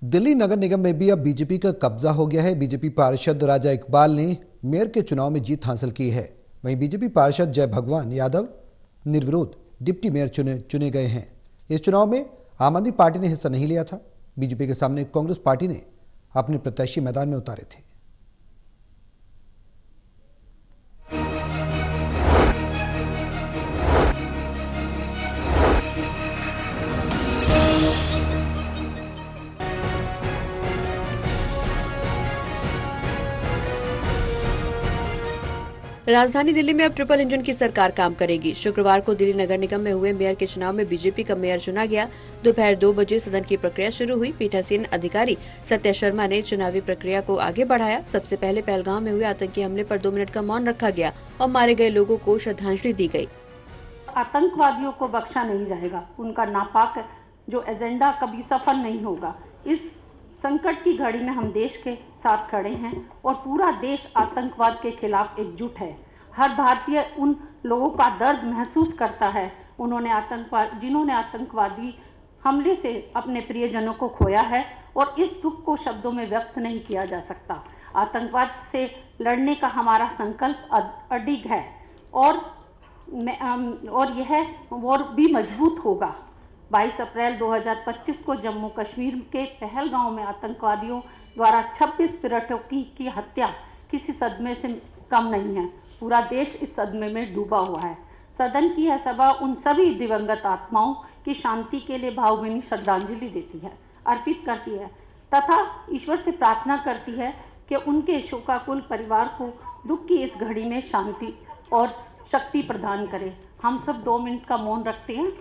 दिल्ली नगर निगम में भी अब बीजेपी का कब्जा हो गया है। बीजेपी पार्षद राजा इकबाल ने मेयर के चुनाव में जीत हासिल की है। वहीं बीजेपी पार्षद जय भगवान यादव निर्विरोध डिप्टी मेयर चुने गए हैं। इस चुनाव में आम आदमी पार्टी ने हिस्सा नहीं लिया था। बीजेपी के सामने कांग्रेस पार्टी ने अपने प्रत्याशी मैदान में उतारे थे। राजधानी दिल्ली में अब ट्रिपल इंजन की सरकार काम करेगी। शुक्रवार को दिल्ली नगर निगम में हुए मेयर के चुनाव में बीजेपी का मेयर चुना गया। दोपहर 2 बजे सदन की प्रक्रिया शुरू हुई। पीठासीन अधिकारी सत्या शर्मा ने चुनावी प्रक्रिया को आगे बढ़ाया। सबसे पहले पहलगाम में हुए आतंकी हमले पर 2 मिनट का मौन रखा गया और मारे गए लोगों को श्रद्धांजलि दी गई। आतंकवादियों को बख्शा नहीं जाएगा। उनका नापाक जो एजेंडा कभी सफल नहीं होगा। इस संकट की घड़ी में हम देश के साथ खड़े हैं और पूरा देश आतंकवाद के खिलाफ एकजुट है। हर भारतीय उन लोगों का दर्द महसूस करता है जिन्होंने आतंकवादी हमले से अपने प्रियजनों को खोया है और इस दुख को शब्दों में व्यक्त नहीं किया जा सकता। आतंकवाद से लड़ने का हमारा संकल्प अडिग है और यह और भी मजबूत होगा। 22 अप्रैल 2025 को जम्मू कश्मीर के पहलगांव में आतंकवादियों द्वारा 26 पर्यटकों की हत्या किसी सदमे से कम नहीं है। पूरा देश इस सदमे में डूबा हुआ है। सदन की यह सभा उन सभी दिवंगत आत्माओं की शांति के लिए भावभीनी श्रद्धांजलि देती है, अर्पित करती है तथा ईश्वर से प्रार्थना करती है कि उनके शोकाकुल परिवार को दुख की इस घड़ी में शांति और शक्ति प्रदान करे। हम सब 2 मिनट का मौन रखते हैं।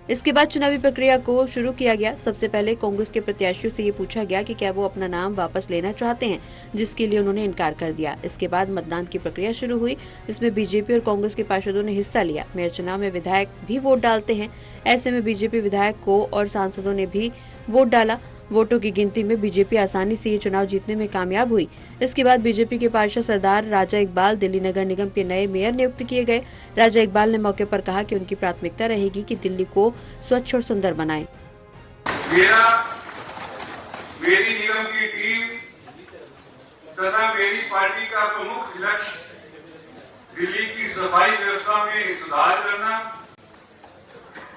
इसके बाद चुनावी प्रक्रिया को शुरू किया गया। सबसे पहले कांग्रेस के प्रत्याशियों से ये पूछा गया कि क्या वो अपना नाम वापस लेना चाहते हैं, जिसके लिए उन्होंने इनकार कर दिया। इसके बाद मतदान की प्रक्रिया शुरू हुई, जिसमें बीजेपी और कांग्रेस के पार्षदों ने हिस्सा लिया। मेयर चुनाव में विधायक भी वोट डालते हैं। ऐसे में बीजेपी विधायक को और सांसदों ने भी वोट डाला। वोटों की गिनती में बीजेपी आसानी से ये चुनाव जीतने में कामयाब हुई। इसके बाद बीजेपी के पार्षद सरदार राजा इकबाल दिल्ली नगर निगम के नए मेयर नियुक्त किए गए। राजा इकबाल ने मौके पर कहा कि उनकी प्राथमिकता रहेगी कि दिल्ली को स्वच्छ और सुंदर बनाएं। मेरी निगम की टीम तथा मेरी पार्टी का प्रमुख लक्ष्य दिल्ली की सफाई व्यवस्था में सुधार करना,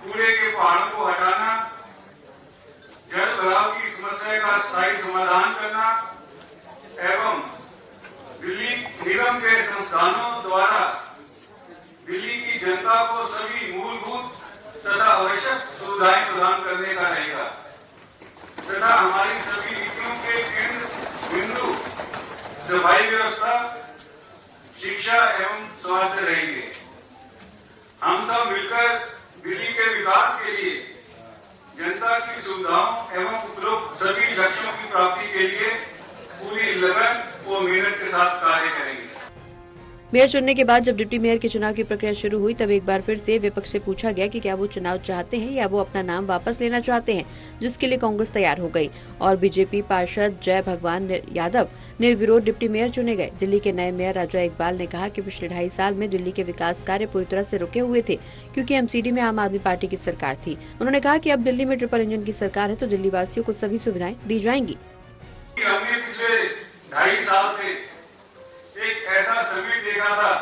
कूड़े के पहाड़ों को हटाना, जल भराव की समस्या का स्थायी समाधान करना एवं दिल्ली निगम के संस्थानों द्वारा दिल्ली की जनता को सभी मूलभूत तथा आवश्यक सुविधाएं प्रदान करने का रहेगा तथा हमारी सभी नीतियों के केंद्र बिंदु सफाई व्यवस्था, शिक्षा एवं स्वास्थ्य रहेंगे। हम सब मिलकर दिल्ली के विकास के लिए जनता की सुविधाओं एवं उपलब्ध सभी लक्ष्यों की प्राप्ति के लिए पूरी लगन और मेहनत के साथ कार्य करेंगे। मेयर चुनने के बाद जब डिप्टी मेयर के चुनाव की प्रक्रिया शुरू हुई, तब एक बार फिर से विपक्ष से पूछा गया कि क्या वो चुनाव चाहते हैं या वो अपना नाम वापस लेना चाहते हैं, जिसके लिए कांग्रेस तैयार हो गई और बीजेपी पार्षद जय भगवान यादव निर्विरोध डिप्टी मेयर चुने गए। दिल्ली के नए मेयर राजा इकबाल ने कहा कि पिछले 2.5 साल में दिल्ली के विकास कार्य पूरी तरह से रुके हुए थे, क्योंकि एमसीडी में आम आदमी पार्टी की सरकार थी। उन्होंने कहा कि अब दिल्ली में ट्रिपल इंजन की सरकार है तो दिल्ली वासियों को सभी सुविधाएं दी जाएंगी। हमने पिछले 2.5 साल से एक ऐसा समय देखा था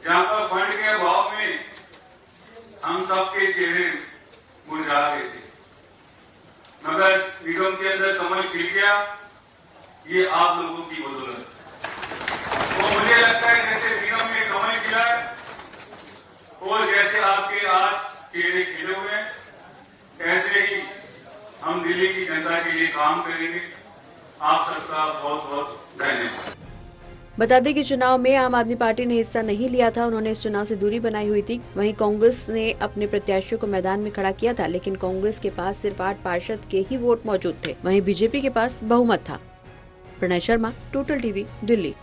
जहां पर फंड के अभाव में हम सबके चेहरे मुरझा गए थे, मगर निगम के अंदर कमल खिल गया। ये आप लोगों की बदौलत। तो मुझे लगता है जैसे निगम में कमल खिला है और जैसे आपके आज चेहरे खिले हुए हैं, ऐसे ही हम दिल्ली की जनता के लिए काम करेंगे। आप सबका बहुत बहुत धन्यवाद। बता दें कि चुनाव में आम आदमी पार्टी ने हिस्सा नहीं लिया था। उन्होंने इस चुनाव से दूरी बनाई हुई थी। वहीं कांग्रेस ने अपने प्रत्याशियों को मैदान में खड़ा किया था, लेकिन कांग्रेस के पास सिर्फ 8 पार्षद के ही वोट मौजूद थे। वहीं बीजेपी के पास बहुमत था। Pranay Sharma, total TV, Delhi.